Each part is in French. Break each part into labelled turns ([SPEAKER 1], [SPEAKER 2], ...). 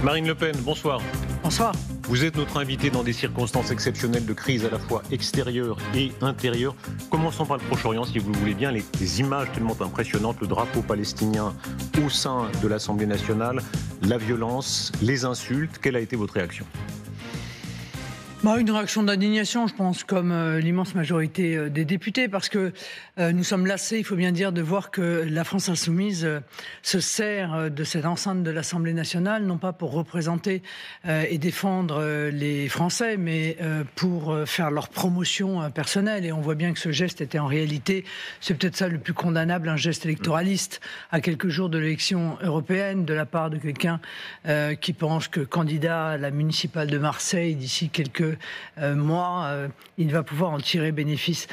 [SPEAKER 1] Marine Le Pen, bonsoir.
[SPEAKER 2] Bonsoir.
[SPEAKER 1] Vous êtes notre invité dans des circonstances exceptionnelles de crise à la fois extérieure et intérieure. Commençons par le Proche-Orient, si vous le voulez bien. Les images tellement impressionnantes, le drapeau palestinien au sein de l'Assemblée nationale, la violence, les insultes. Quelle a été votre réaction ?
[SPEAKER 2] Une réaction d'indignation, je pense, comme l'immense majorité des députés, parce que nous sommes lassés, il faut bien dire, de voir que la France insoumise se sert de cette enceinte de l'Assemblée nationale, non pas pour représenter et défendre les Français, mais pour faire leur promotion personnelle. Et on voit bien que ce geste était en réalité, c'est peut-être ça le plus condamnable, un geste électoraliste à quelques jours de l'élection européenne, de la part de quelqu'un qui pense que candidat à la municipale de Marseille d'ici quelques mois, il va pouvoir en tirer bénéfice.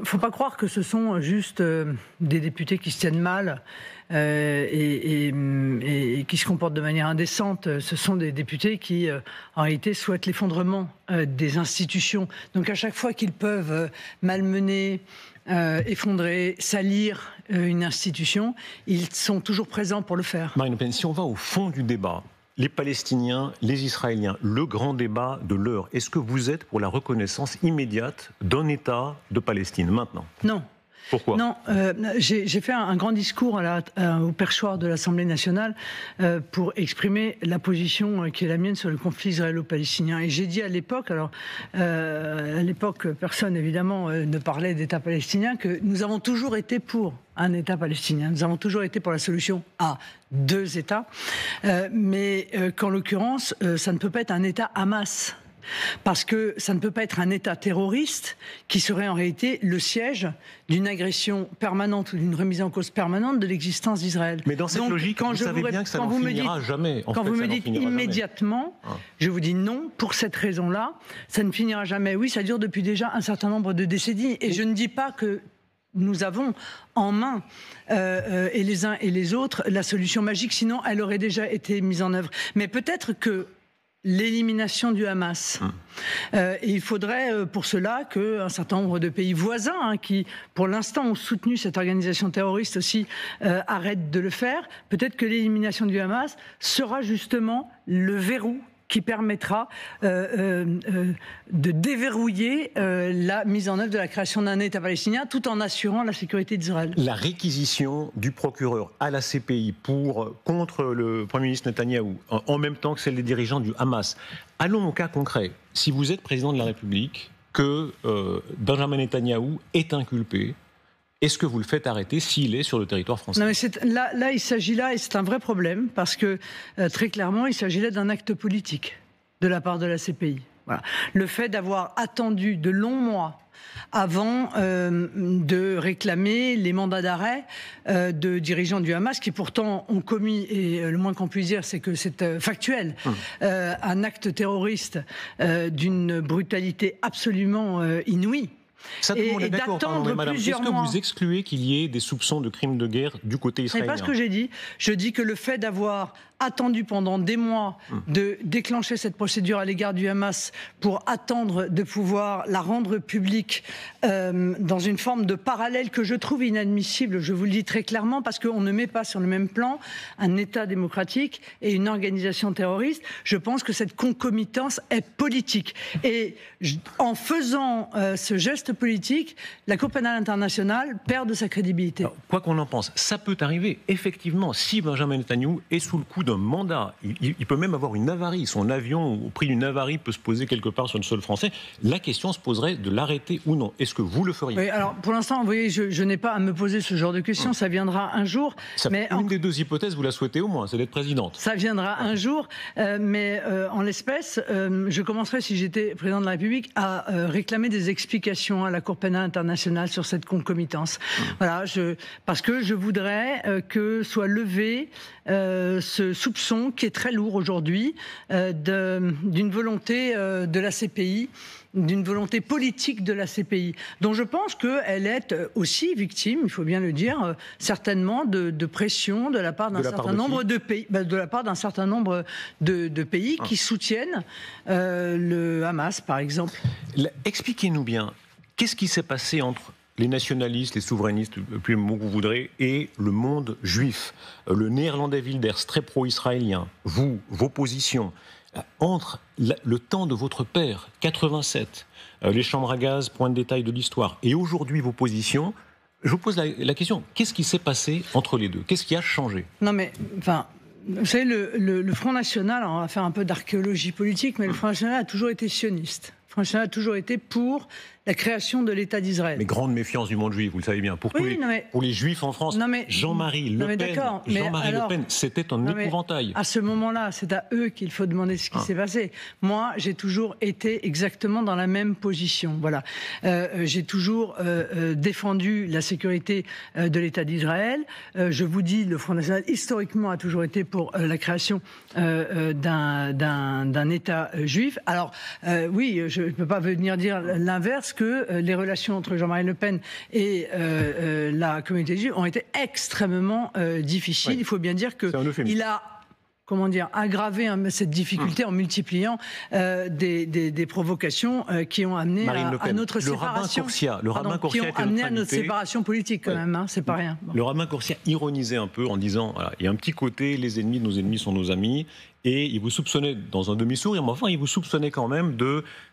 [SPEAKER 2] Faut pas croire que ce sont juste des députés qui se tiennent mal et qui se comportent de manière indécente. Ce sont des députés qui, en réalité, souhaitent l'effondrement des institutions. Donc à chaque fois qu'ils peuvent malmener, effondrer, salir une institution, ils sont toujours présents pour le faire.
[SPEAKER 1] Marine Le Pen, si on va au fond du débat, les Palestiniens, les Israéliens, le grand débat de l'heure. Est-ce que vous êtes pour la reconnaissance immédiate d'un État de Palestine, maintenant ?
[SPEAKER 2] Non.
[SPEAKER 1] Pourquoi ?
[SPEAKER 2] Non, j'ai fait un grand discours au perchoir de l'Assemblée nationale pour exprimer la position qui est la mienne sur le conflit israélo-palestinien. Et j'ai dit à l'époque, personne évidemment ne parlait d'État palestinien, que nous avons toujours été pour un État palestinien. Nous avons toujours été pour la solution à 2 États, mais qu'en l'occurrence, ça ne peut pas être un État Hamas. Parce que ça ne peut pas être un État terroriste qui serait en réalité le siège d'une agression permanente ou d'une remise en cause permanente de l'existence d'Israël.
[SPEAKER 1] Mais dans cette logique, vous savez bien que ça n'en finira jamais.
[SPEAKER 2] Quand vous me dites immédiatement, je vous dis non, pour cette raison-là, ça ne finira jamais. Oui, ça dure depuis déjà un certain nombre de décennies. Et je ne dis pas que nous avons en main, et les uns et les autres, la solution magique, sinon elle aurait déjà été mise en œuvre. Mais peut-être que l'élimination du Hamas. Et il faudrait pour cela qu'un certain nombre de pays voisins, qui pour l'instant ont soutenu cette organisation terroriste aussi, arrêtent de le faire. Peut-être que l'élimination du Hamas sera justement le verrou qui permettra de déverrouiller la mise en œuvre de la création d'un État palestinien tout en assurant la sécurité d'Israël.
[SPEAKER 1] La réquisition du procureur à la CPI contre le Premier ministre Netanyahou, en même temps que celle des dirigeants du Hamas. Allons au cas concret. Si vous êtes président de la République, que Benjamin Netanyahou est inculpé, est-ce que vous le faites arrêter s'il est sur le territoire français ?
[SPEAKER 2] Non, mais il s'agit là, et c'est un vrai problème, parce que très clairement, il s'agit là d'un acte politique de la part de la CPI. Voilà. Le fait d'avoir attendu de longs mois avant de réclamer les mandats d'arrêt de dirigeants du Hamas, qui pourtant ont commis, et le moins qu'on puisse dire, c'est que c'est factuel, un acte terroriste d'une brutalité absolument inouïe.
[SPEAKER 1] Ça, tout le monde est d'accord, pardon, madame. Est-ce que vous excluez qu'il y ait des soupçons de crimes de guerre du côté israélien ?
[SPEAKER 2] C'est pas ce que j'ai dit. Je dis que le fait d'avoir attendu pendant des mois de déclencher cette procédure à l'égard du Hamas pour attendre de pouvoir la rendre publique dans une forme de parallèle que je trouve inadmissible, je vous le dis très clairement, parce qu'on ne met pas sur le même plan un État démocratique et une organisation terroriste. Je pense que cette concomitance est politique. Et en faisant ce geste politique, la Cour pénale internationale perd de sa crédibilité.
[SPEAKER 1] Alors, quoi qu'on en pense, ça peut arriver. Effectivement, si Benjamin Netanyahou est sous le coup d'un mandat, il peut même avoir une avarie. Son avion, au prix d'une avarie, peut se poser quelque part sur le sol français. La question se poserait de l'arrêter ou non. Est-ce que vous le feriez ?
[SPEAKER 2] Oui, alors pour l'instant, vous voyez, je n'ai pas à me poser ce genre de questions. Ça viendra un jour.
[SPEAKER 1] Une des 2 hypothèses, vous la souhaitez au moins, c'est d'être présidente.
[SPEAKER 2] Ça viendra un jour, mais en l'espèce, je commencerai, si j'étais président de la République, à réclamer des explications à la Cour pénale internationale sur cette concomitance. Voilà, parce que je voudrais que soit levé ce soupçon qui est très lourd aujourd'hui d'une volonté de la CPI, d'une volonté politique de la CPI, dont je pense qu'elle est aussi victime, il faut bien le dire, certainement de pression de la part d'un certain nombre de pays, de la part d'un certain nombre de pays qui soutiennent le Hamas, par exemple.
[SPEAKER 1] Expliquez-nous bien, qu'est-ce qui s'est passé entre les nationalistes, les souverainistes, plus le mot que vous voudrez, et le monde juif. Le néerlandais Wilders, très pro-israélien, vous, vos positions, entre le temps de votre père, 87, les chambres à gaz, point de détail de l'histoire, et aujourd'hui vos positions, je vous pose la question, qu'est-ce qui s'est passé entre les deux? Qu'est-ce qui a changé?
[SPEAKER 2] Non mais, enfin, vous savez, le Front National, on va faire un peu d'archéologie politique, mais le Front National a toujours été sioniste. Le Front National a toujours été pour la création de l'État d'Israël.
[SPEAKER 1] Mais grande méfiance du monde juif, vous le savez bien. Pour les juifs en France, Jean-Marie Le Pen, c'était un épouvantail.
[SPEAKER 2] À ce moment-là, c'est à eux qu'il faut demander ce qui s'est passé. Moi, j'ai toujours été exactement dans la même position. Voilà. J'ai toujours défendu la sécurité de l'État d'Israël. Je vous dis, le Front National, historiquement, a toujours été pour la création d'un État juif. Alors, oui, je ne peux pas venir dire l'inverse, que les relations entre Jean-Marie Le Pen et la communauté juive ont été extrêmement difficiles. Oui. Il faut bien dire qu'il a aggravé cette difficulté en multipliant des provocations qui ont amené à notre séparation.
[SPEAKER 1] Le rabbin Corsia
[SPEAKER 2] qui ont amené à notre séparation politique quand même, hein, c'est pas rien. Bon.
[SPEAKER 1] Le rabbin Corsia ironisait un peu en disant, voilà, il y a un petit côté, les ennemis de nos ennemis sont nos amis, et il vous soupçonnait dans un demi-sourire, mais enfin il vous soupçonnait quand même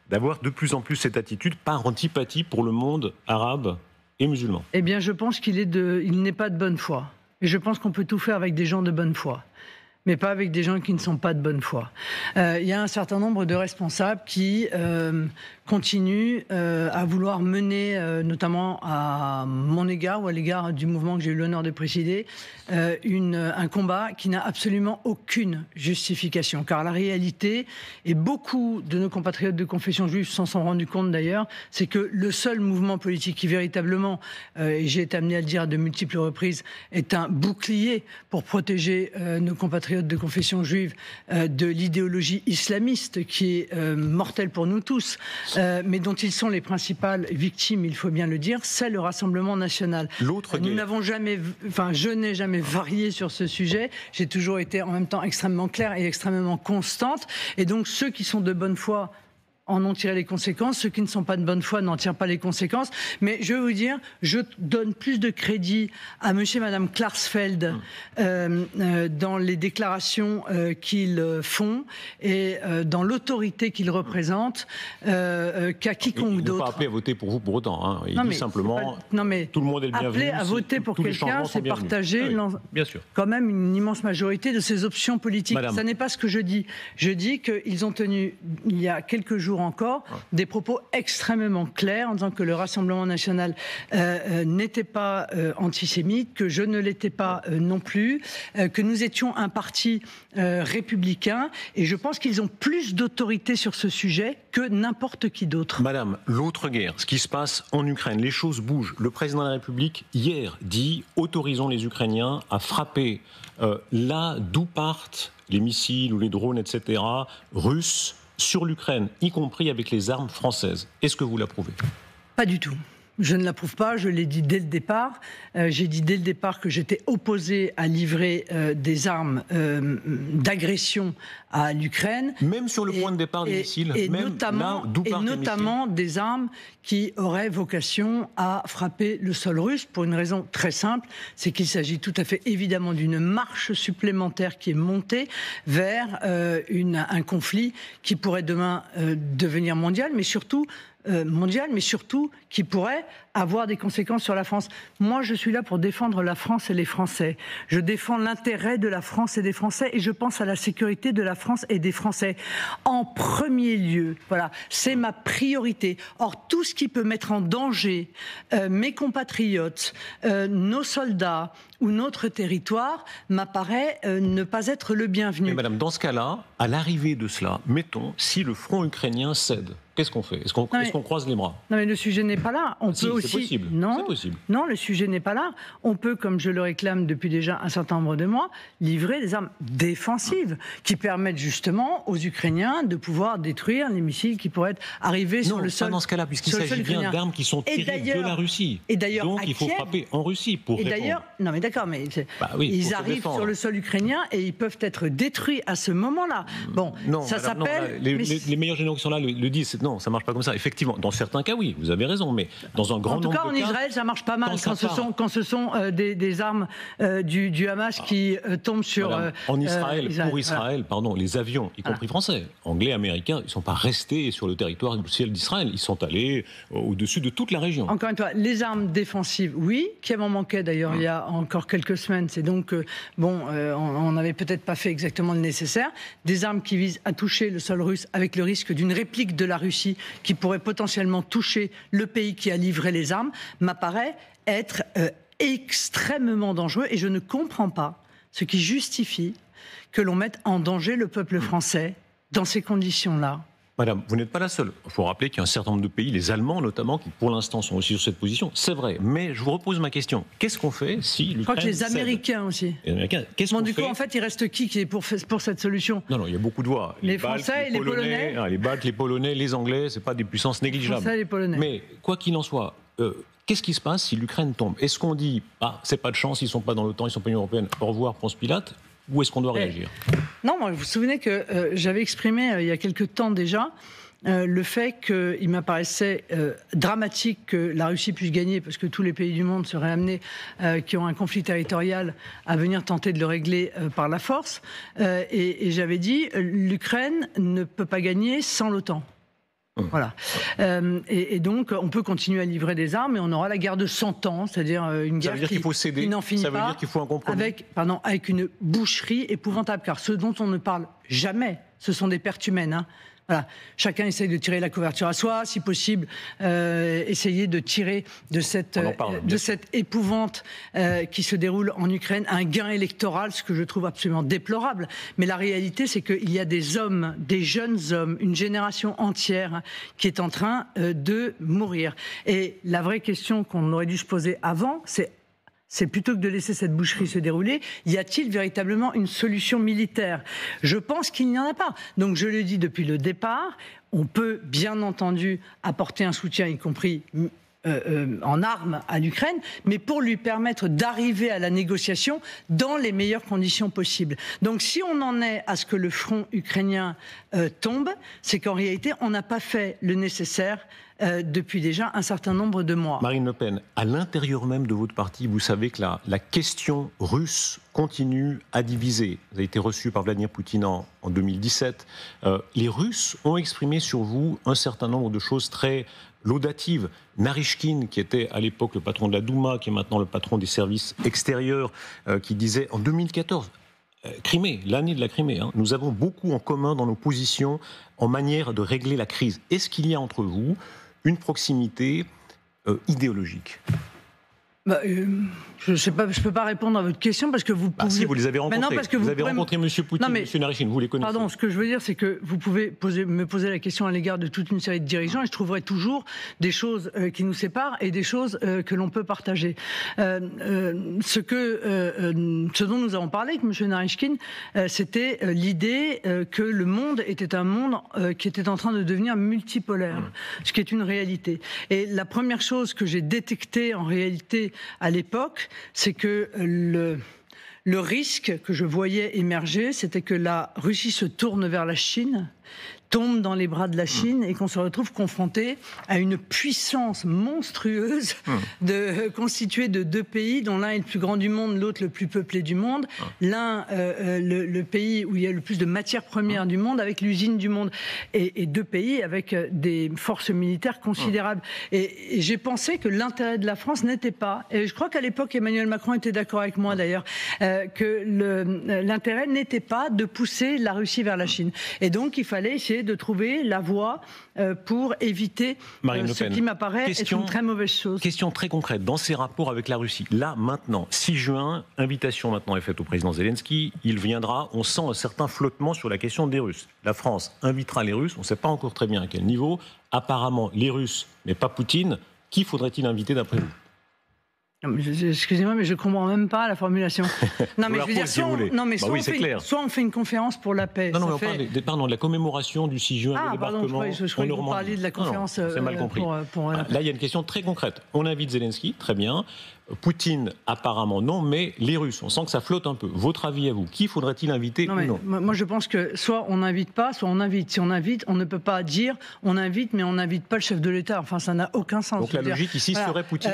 [SPEAKER 1] d'avoir de plus en plus cette attitude par antipathie pour le monde arabe et musulman.
[SPEAKER 2] Eh bien je pense qu'il n'est pas de bonne foi. Et je pense qu'on peut tout faire avec des gens de bonne foi, mais pas avec des gens qui ne sont pas de bonne foi. Il y a un certain nombre de responsables qui continuent à vouloir mener, notamment à mon égard ou à l'égard du mouvement que j'ai eu l'honneur de présider, un combat qui n'a absolument aucune justification. Car la réalité, et beaucoup de nos compatriotes de confession juive s'en sont rendus compte d'ailleurs, c'est que le seul mouvement politique qui véritablement, et j'ai été amené à le dire à de multiples reprises, est un bouclier pour protéger nos compatriotes de confession juive de l'idéologie islamiste qui est mortelle pour nous tous, mais dont ils sont les principales victimes, il faut bien le dire, c'est le Rassemblement national. Je n'ai jamais varié sur ce sujet, j'ai toujours été en même temps extrêmement claire et extrêmement constante, et donc ceux qui sont de bonne foi en ont tiré les conséquences, ceux qui ne sont pas de bonne foi n'en tirent pas les conséquences. Mais je vais vous dire, je donne plus de crédit à monsieur et madame Klarsfeld dans les déclarations qu'ils font et dans l'autorité qu'ils représentent qu'à quiconque d'autre. Il ne faut
[SPEAKER 1] pas appeler à voter pour vous pour autant. Hein. Il dit simplement, tout le monde est le bienvenu.
[SPEAKER 2] Appeler à voter pour quelqu'un, c'est partager
[SPEAKER 1] bien sûr.
[SPEAKER 2] Quand même une immense majorité de ses options politiques. Madame. Ça n'est pas ce que je dis. Je dis qu'ils ont tenu, il y a quelques jours encore, des propos extrêmement clairs en disant que le Rassemblement national n'était pas antisémite, que je ne l'étais pas non plus, que nous étions un parti républicain, et je pense qu'ils ont plus d'autorité sur ce sujet que n'importe qui d'autre.
[SPEAKER 1] Madame, l'autre guerre, ce qui se passe en Ukraine, les choses bougent. Le président de la République, hier, dit « Autorisons les Ukrainiens à frapper là d'où partent les missiles ou les drones, etc., russes, sur l'Ukraine, y compris avec les armes françaises. Est-ce que vous l'approuvez ?
[SPEAKER 2] Pas du tout. Je ne l'approuve pas, je l'ai dit dès le départ. J'ai dit dès le départ que j'étais opposé à livrer des armes d'agression à l'Ukraine.
[SPEAKER 1] Même sur le point de départ des missiles,
[SPEAKER 2] et notamment des armes qui auraient vocation à frapper le sol russe pour une raison très simple, c'est qu'il s'agit tout à fait évidemment d'une marche supplémentaire qui est montée vers un conflit qui pourrait demain devenir mondial, mais surtout qui pourrait avoir des conséquences sur la France. Moi, je suis là pour défendre la France et les Français. Je défends l'intérêt de la France et des Français, et je pense à la sécurité de la France et des Français. En premier lieu, voilà, c'est ma priorité. Or, tout ce qui peut mettre en danger mes compatriotes, nos soldats ou notre territoire, m'apparaît ne pas être le bienvenu.
[SPEAKER 1] Mais madame, dans ce cas-là, à l'arrivée de cela, mettons, si le front ukrainien cède, qu'est-ce qu'on fait ? Est-ce qu'on croise les bras ?
[SPEAKER 2] Non, mais le sujet n'est pas là. On peut aussi.
[SPEAKER 1] C'est possible.
[SPEAKER 2] Non,
[SPEAKER 1] c'est possible.
[SPEAKER 2] Non, le sujet n'est pas là. On peut, comme je le réclame depuis déjà un certain nombre de mois, livrer des armes défensives qui permettent justement aux Ukrainiens de pouvoir détruire les missiles qui pourraient arriver sur le sol.
[SPEAKER 1] Non, pas dans ce cas-là, puisqu'il s'agit bien d'armes qui sont tirées de la Russie.
[SPEAKER 2] Et d'ailleurs,
[SPEAKER 1] donc il faut frapper en Russie pour répondre.
[SPEAKER 2] D'ailleurs, non, mais d'accord, mais ils arrivent sur le sol ukrainien et ils peuvent être détruits à ce moment-là. Bon,
[SPEAKER 1] non,
[SPEAKER 2] ça s'appelle.
[SPEAKER 1] Les meilleurs généraux qui sont là le disent. non, ça marche pas comme ça. Effectivement, dans certains cas, oui, vous avez raison, mais dans un grand nombre de cas...
[SPEAKER 2] En tout cas, en Israël, ça marche pas mal quand ce sont des armes du Hamas qui tombent sur...
[SPEAKER 1] en Israël, pour Israël,
[SPEAKER 2] voilà.
[SPEAKER 1] pardon, les avions, y compris français, anglais, américains, ils ne sont pas restés sur le territoire du ciel d'Israël. Ils sont allés au-dessus de toute la région.
[SPEAKER 2] Encore une fois, les armes défensives, oui, qui m'en manquait d'ailleurs il y a encore quelques semaines. C'est donc, on n'avait peut-être pas fait exactement le nécessaire. Des armes qui visent à toucher le sol russe avec le risque d'une réplique de la Russie qui pourrait potentiellement toucher le pays qui a livré les armes, m'apparaît être extrêmement dangereux. Et je ne comprends pas ce qui justifie que l'on mette en danger le peuple français dans ces conditions-là.
[SPEAKER 1] Madame, vous n'êtes pas la seule. Il faut rappeler qu'il y a un certain nombre de pays, les Allemands notamment, qui pour l'instant sont aussi sur cette position. C'est vrai, mais je vous repose ma question. Qu'est-ce qu'on fait si l'Ukraine...
[SPEAKER 2] Je crois que les Américains aussi.
[SPEAKER 1] Les Américains, qu'est-ce qu'on fait ?
[SPEAKER 2] Du coup, en fait, il reste qui est pour cette solution ?
[SPEAKER 1] Non, il y a beaucoup de voix.
[SPEAKER 2] Les Français et les Polonais.
[SPEAKER 1] Les Baltes, les Polonais, les Anglais, c'est pas des puissances négligeables.
[SPEAKER 2] Les Français et les Polonais.
[SPEAKER 1] Mais quoi qu'il en soit... qu'est-ce qui se passe si l'Ukraine tombe ? Est-ce qu'on dit c'est pas de chance, ils sont pas dans l'OTAN, ils sont pas dans l'Union européenne, au revoir Ponce Pilate, ou est-ce qu'on doit réagir ?
[SPEAKER 2] Non, vous vous souvenez que j'avais exprimé il y a quelque temps déjà le fait qu'il m'apparaissait dramatique que la Russie puisse gagner, parce que tous les pays du monde seraient amenés, qui ont un conflit territorial, à venir tenter de le régler par la force. Et j'avais dit, l'Ukraine ne peut pas gagner sans l'OTAN. Voilà. Et donc, on peut continuer à livrer des armes, mais on aura la guerre de 100 ans, c'est-à-dire une guerre qui n'en finit pas.
[SPEAKER 1] Ça veut dire qu'il faut un compromis.
[SPEAKER 2] Avec une boucherie épouvantable, car ce dont on ne parle jamais, ce sont des pertes humaines. Hein. Voilà. Chacun essaye de tirer la couverture à soi, si possible, essayer de tirer de cette épouvante qui se déroule en Ukraine un gain électoral, ce que je trouve absolument déplorable. Mais la réalité, c'est qu'il y a des hommes, des jeunes hommes, une génération entière qui est en train de mourir. Et la vraie question qu'on aurait dû se poser avant, c'est plutôt que de laisser cette boucherie se dérouler, y a-t-il véritablement une solution militaire ? Je pense qu'il n'y en a pas. Donc je le dis depuis le départ, on peut bien entendu apporter un soutien, y compris en armes à l'Ukraine, mais pour lui permettre d'arriver à la négociation dans les meilleures conditions possibles. Donc si on en est à ce que le front ukrainien tombe, c'est qu'en réalité, on n'a pas fait le nécessaire depuis déjà un certain nombre de mois.
[SPEAKER 1] Marine Le Pen, à l'intérieur même de votre parti, vous savez que la question russe continue à diviser. Vous avez été reçu par Vladimir Poutine en 2017. Les Russes ont exprimé sur vous un certain nombre de choses très laudatives. Narishkin, qui était à l'époque le patron de la Douma, qui est maintenant le patron des services extérieurs, qui disait en 2014... Crimée, l'année de la Crimée, nous avons beaucoup en commun dans nos positions en manière de régler la crise. Est-ce qu'il y a entre vous une proximité idéologique ?
[SPEAKER 2] Je sais pas, je peux pas répondre à votre question parce que vous pouvez...
[SPEAKER 1] si, vous les avez rencontrés.
[SPEAKER 2] Non, parce que
[SPEAKER 1] vous avez rencontré M. Poutine, M. Narishkin, vous les connaissez.
[SPEAKER 2] Pardon, ce que je veux dire, c'est que vous pouvez me poser la question à l'égard de toute une série de dirigeants et je trouverai toujours des choses qui nous séparent et des choses que l'on peut partager. Ce dont nous avons parlé avec M. Narishkin, c'était l'idée que le monde était un monde qui était en train de devenir multipolaire, ce qui est une réalité. Et la première chose que j'ai détectée en réalité à l'époque, c'est que le risque que je voyais émerger, c'était que la Russie se tourne vers la Chine, tombe dans les bras de la Chine et qu'on se retrouve confronté à une puissance monstrueuse constituée de deux pays dont l'un est le plus grand du monde, l'autre le plus peuplé du monde. L'un, le pays où il y a le plus de matières premières du monde, avec l'usine du monde, et deux pays avec des forces militaires considérables. Et j'ai pensé que l'intérêt de la France n'était pas, et je crois qu'à l'époque Emmanuel Macron était d'accord avec moi d'ailleurs, que l'intérêt n'était pas de pousser la Russie vers la Chine. Et donc il fallait essayer de trouver la voie pour éviter ce qui m'apparaît être une très mauvaise chose.
[SPEAKER 1] Question très concrète, dans ses rapports avec la Russie, là, maintenant, 6 juin, invitation maintenant est faite au président Zelensky, il viendra, on sent un certain flottement sur la question des Russes. La France invitera les Russes, on ne sait pas encore très bien à quel niveau, apparemment les Russes, mais pas Poutine, qui faudrait-il inviter d'après vous ?
[SPEAKER 2] Excusez-moi, mais je ne comprends même pas la formulation. Non, mais je veux dire, soit on fait une conférence pour la paix.
[SPEAKER 1] Non, on parle de la commémoration du 6 juin, le débarquement
[SPEAKER 2] je croyais que vous parliez de la conférence.
[SPEAKER 1] C'est mal compris. Là, il y a une question très concrète. On invite Zelensky, très bien. Poutine, apparemment non, mais les Russes, on sent que ça flotte un peu. Votre avis à vous, qui faudrait-il inviter ou non?
[SPEAKER 2] Moi, je pense que soit on n'invite pas, soit on invite. Si on invite, on ne peut pas dire on invite, mais on n'invite pas le chef de l'État. Enfin, ça n'a aucun sens.
[SPEAKER 1] Donc la logique ici serait Poutine.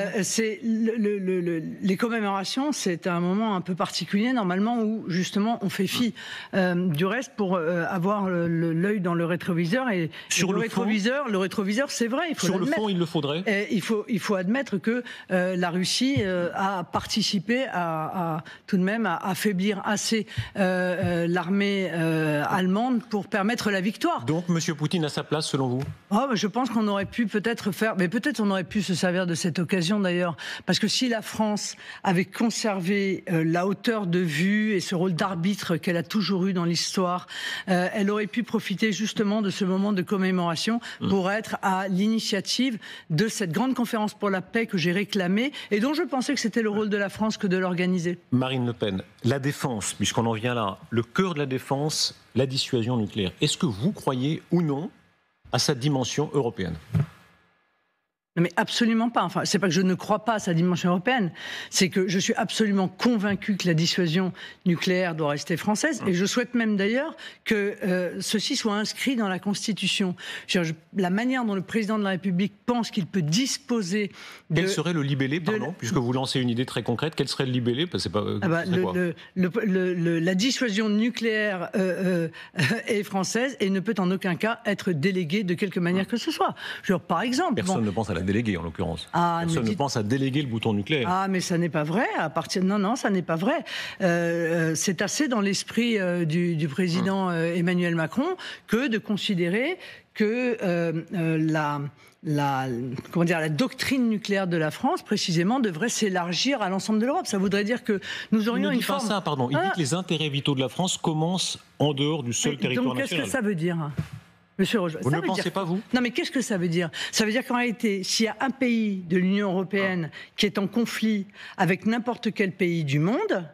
[SPEAKER 2] Les commémorations, c'est un moment un peu particulier, normalement, où justement on fait fi du reste pour avoir l'œil dans le rétroviseur. Et
[SPEAKER 1] sur
[SPEAKER 2] le rétroviseur, c'est vrai, il faut l'admettre.
[SPEAKER 1] Sur le fond, il le faudrait.
[SPEAKER 2] Il faut admettre que la Russie a participé tout de même à affaiblir assez l'armée allemande pour permettre la victoire.
[SPEAKER 1] Donc M. Poutine a sa place selon vous?
[SPEAKER 2] Je pense qu'on aurait pu peut-être faire, mais peut-être on aurait pu se servir de cette occasion d'ailleurs, parce que si la France avait conservé la hauteur de vue et ce rôle d'arbitre qu'elle a toujours eu dans l'histoire, elle aurait pu profiter justement de ce moment de commémoration pour être à l'initiative de cette grande conférence pour la paix que j'ai réclamée et dont je pensais que c'était le rôle de la France que de l'organiser.
[SPEAKER 1] Marine Le Pen, la défense, puisqu'on en vient là, le cœur de la défense, la dissuasion nucléaire. Est-ce que vous croyez ou non à sa dimension européenne?
[SPEAKER 2] Non mais absolument pas. Enfin, c'est pas que je ne crois pas à sa dimension européenne, c'est que je suis absolument convaincu que la dissuasion nucléaire doit rester française, et je souhaite même d'ailleurs que ceci soit inscrit dans la Constitution. La manière dont le président de la République pense qu'il peut disposer de...
[SPEAKER 1] Quel serait le libellé, pardon, puisque vous lancez une idée très concrète, quel serait le libellé?
[SPEAKER 2] La dissuasion nucléaire est française et ne peut en aucun cas être déléguée de quelque manière que ce soit. Par exemple...
[SPEAKER 1] Personne ne pense à la déléguer en l'occurrence. Personne ne pense à déléguer le bouton nucléaire.
[SPEAKER 2] Mais ça n'est pas vrai. Non, ça n'est pas vrai. C'est assez dans l'esprit du président Emmanuel Macron que de considérer que la doctrine nucléaire de la France, précisément, devrait s'élargir à l'ensemble de l'Europe. Ça voudrait dire que nous aurions une forme...
[SPEAKER 1] Il ne dit pas ça, pardon. Il dit que les intérêts vitaux de la France commencent en dehors du seul territoire national.
[SPEAKER 2] Donc qu'est-ce que ça veut dire ? Monsieur Roger,
[SPEAKER 1] vous ne pensez pas, vous?
[SPEAKER 2] Non, mais qu'est-ce que ça veut dire? Ça veut dire qu'en réalité, s'il y a un pays de l'Union européenne qui est en conflit avec n'importe quel pays du monde,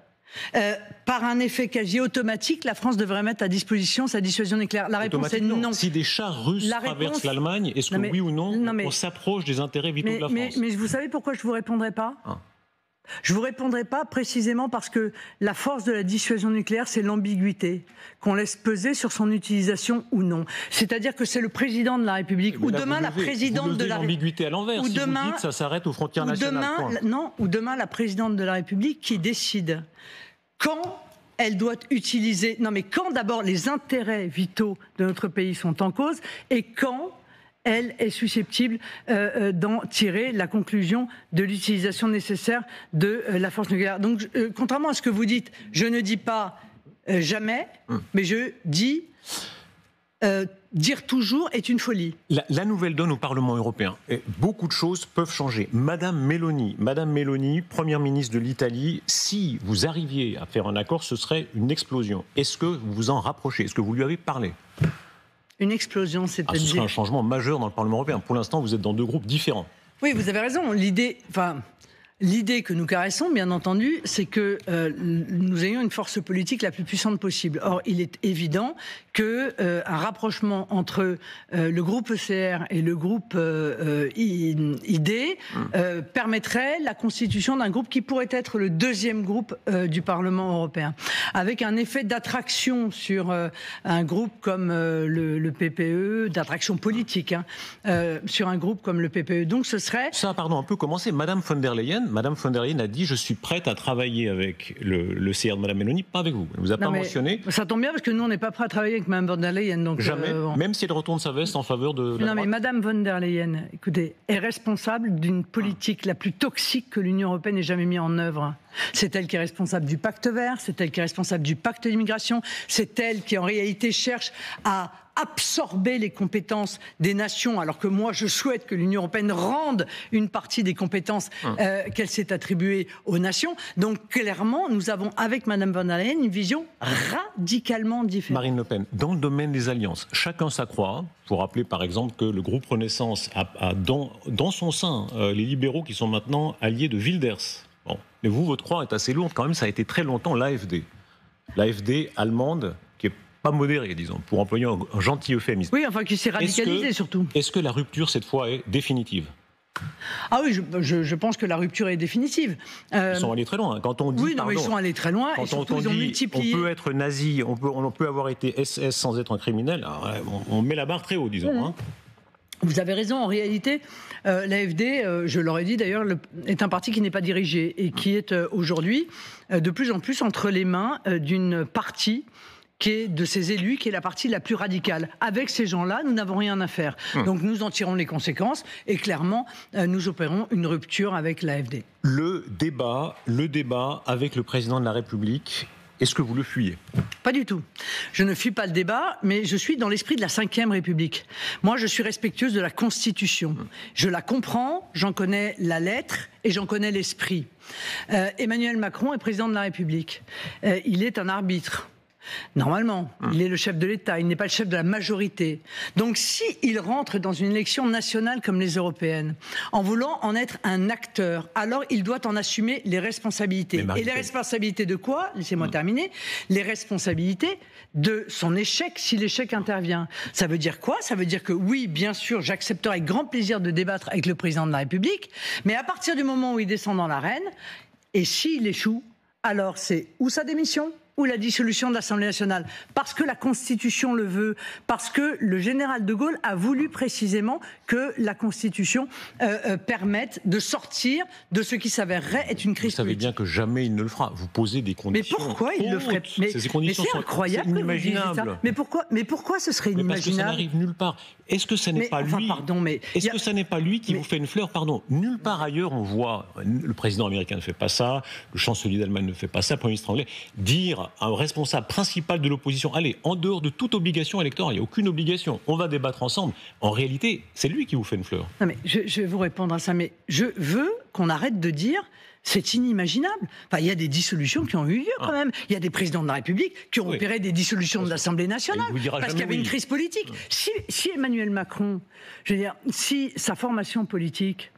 [SPEAKER 2] par un effet quasi automatique, la France devrait mettre à disposition sa dissuasion nucléaire. La réponse est non.
[SPEAKER 1] Si des chars russes traversent l'Allemagne, est-ce que oui ou non, on s'approche des intérêts vitaux de la France?
[SPEAKER 2] Mais vous savez pourquoi je ne vous répondrai pas? Je ne vous répondrai pas précisément parce que la force de la dissuasion nucléaire, c'est l'ambiguïté qu'on laisse peser sur son utilisation ou non. C'est-à-dire que c'est le président de la République ou demain la présidente de la République.
[SPEAKER 1] L'ambiguïté à l'envers. Si vous dites que ça s'arrête aux frontières nationales.
[SPEAKER 2] Ou demain la présidente de la République qui décide quand elle doit utiliser. Non, mais quand d'abord les intérêts vitaux de notre pays sont en cause et quand elle est susceptible d'en tirer la conclusion de l'utilisation nécessaire de la force nucléaire. Donc, contrairement à ce que vous dites, je ne dis pas jamais, mais je dis dire toujours est une folie.
[SPEAKER 1] La nouvelle donne au Parlement européen. Et beaucoup de choses peuvent changer. Madame Meloni, première ministre de l'Italie, si vous arriviez à faire un accord, ce serait une explosion. Est-ce que vous vous en rapprochez? Est-ce que vous lui avez parlé?
[SPEAKER 2] Une explosion, c'est-à-dire...
[SPEAKER 1] Ce serait un changement majeur dans le Parlement européen. Pour l'instant, vous êtes dans deux groupes différents.
[SPEAKER 2] Oui, vous avez raison. L'idée que nous caressons, bien entendu, c'est que nous ayons une force politique la plus puissante possible. Or, il est évident qu'un rapprochement entre le groupe ECR et le groupe ID permettrait la constitution d'un groupe qui pourrait être le deuxième groupe du Parlement européen, avec un effet d'attraction sur un groupe comme le PPE, d'attraction politique, sur un groupe comme le PPE. Donc, ce serait...
[SPEAKER 1] Ça, pardon, un peu commencé. Madame von der Leyen a dit « Je suis prête à travailler avec le CR de Madame Meloni, pas avec vous ». Elle ne vous a pas mentionné.
[SPEAKER 2] Ça tombe bien parce que nous, on n'est pas prêt à travailler avec Madame von der Leyen. Donc,
[SPEAKER 1] jamais, même si elle retourne sa veste en faveur de la droite.
[SPEAKER 2] Mais Madame von der Leyen, écoutez, est responsable d'une politique la plus toxique que l'Union européenne ait jamais mis en œuvre. C'est elle qui est responsable du pacte vert, c'est elle qui est responsable du pacte d'immigration, c'est elle qui en réalité cherche à absorber les compétences des nations, alors que moi je souhaite que l'Union européenne rende une partie des compétences qu'elle s'est attribuées aux nations. Donc clairement, nous avons avec Madame von der Leyen une vision radicalement différente.
[SPEAKER 1] Marine Le Pen, dans le domaine des alliances, chacun sa croix. Pour rappeler par exemple que le groupe Renaissance a dans son sein les libéraux qui sont maintenant alliés de Wilders. Bon. Mais vous, votre croix est assez lourde quand même, ça a été très longtemps l'AfD. L'AfD allemande, qui est pas modérée, disons, pour employer un gentil euphémisme.
[SPEAKER 2] Oui, enfin qui s'est radicalisée surtout.
[SPEAKER 1] Est-ce que la rupture, cette fois, est définitive?
[SPEAKER 2] Ah oui, je pense que la rupture est définitive.
[SPEAKER 1] Ils sont allés très loin. Quand on dit,
[SPEAKER 2] oui, non, mais ils sont allés très loin.
[SPEAKER 1] Quand
[SPEAKER 2] et surtout, ils ont multiplié.
[SPEAKER 1] On peut être nazi, on peut avoir été SS sans être un criminel. Alors, on met la barre très haut, disons. Hein.
[SPEAKER 2] Vous avez raison, en réalité, l'AfD, je l'aurais dit d'ailleurs, est un parti qui n'est pas dirigé et qui est aujourd'hui de plus en plus entre les mains d'une partie qui est de ces élus, qui est la partie la plus radicale. Avec ces gens-là, nous n'avons rien à faire. Donc nous en tirons les conséquences et clairement, nous opérons une rupture avec l'AfD.
[SPEAKER 1] Le débat avec le président de la République, est-ce que vous le fuyez ?
[SPEAKER 2] Pas du tout. Je ne fuis pas le débat, mais je suis dans l'esprit de la Ve République. Moi, je suis respectueuse de la Constitution. Je la comprends, j'en connais la lettre et j'en connais l'esprit. Emmanuel Macron est président de la République. Il est un arbitre. Normalement, il est le chef de l'État, il n'est pas le chef de la majorité. Donc s'il rentre dans une élection nationale comme les européennes, en voulant en être un acteur, alors il doit en assumer les responsabilités. Et les responsabilités de quoi ? Laissez-moi terminer. Les responsabilités de son échec, si l'échec intervient. Ça veut dire quoi ? Ça veut dire que oui, bien sûr, j'accepterai avec grand plaisir de débattre avec le président de la République, mais à partir du moment où il descend dans l'arène, et s'il échoue, alors c'est ou sa démission, ou la dissolution de l'Assemblée nationale. Parce que la Constitution le veut, parce que le général de Gaulle a voulu précisément que la Constitution permette de sortir de ce qui s'avérerait être une crise politique.
[SPEAKER 1] Vous savez bien que jamais il ne le fera. Vous posez des conditions.
[SPEAKER 2] Mais pourquoi il le ferait ?
[SPEAKER 1] Ces conditions
[SPEAKER 2] c'est incroyable
[SPEAKER 1] sont inimaginables.
[SPEAKER 2] Que vous ça. Mais pourquoi ce serait inimaginable ?
[SPEAKER 1] Parce que ça n'arrive nulle part. Est-ce que ça n'est pas lui ? Est-ce que ça n'est pas lui qui vous fait une fleur ? Pardon. Nulle part ailleurs on voit le président américain ne fait pas ça, le chancelier d'Allemagne ne fait pas ça, le Premier ministre anglais dire un responsable principal de l'opposition, allez, en dehors de toute obligation électorale, il n'y a aucune obligation, on va débattre ensemble. En réalité, c'est lui qui vous fait une fleur.
[SPEAKER 2] Non mais je vais vous répondre à ça, mais je veux qu'on arrête de dire c'est inimaginable. Enfin, il y a des dissolutions qui ont eu lieu quand même. Il y a des présidents de la République qui ont opéré des dissolutions de l'Assemblée nationale parce qu'il y avait une crise politique. Si Emmanuel Macron, je veux dire, si sa formation politique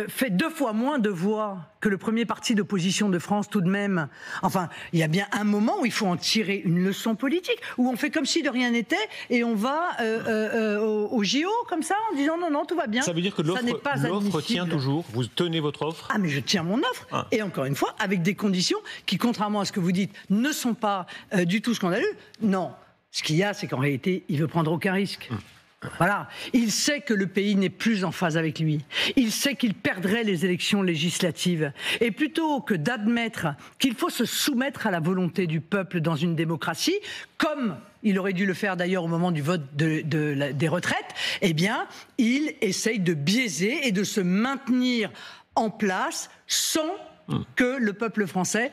[SPEAKER 2] fait 2 fois moins de voix que le premier parti d'opposition de France tout de même, enfin, il y a bien un moment où il faut en tirer une leçon politique, où on fait comme si de rien n'était et on va au JO comme ça en disant non, tout va bien.
[SPEAKER 1] Ça veut dire que l'offre tient toujours, vous tenez votre offre ?
[SPEAKER 2] Ah mais je tiens mon offre. Et encore une fois, avec des conditions qui, contrairement à ce que vous dites, ne sont pas du tout scandaleuses. Non, ce qu'il y a, c'est qu'en réalité, il veut prendre aucun risque. Voilà. Il sait que le pays n'est plus en phase avec lui. Il sait qu'il perdrait les élections législatives. Et plutôt que d'admettre qu'il faut se soumettre à la volonté du peuple dans une démocratie, comme il aurait dû le faire d'ailleurs au moment du vote des retraites, eh bien, il essaye de biaiser et de se maintenir en place sans que le peuple français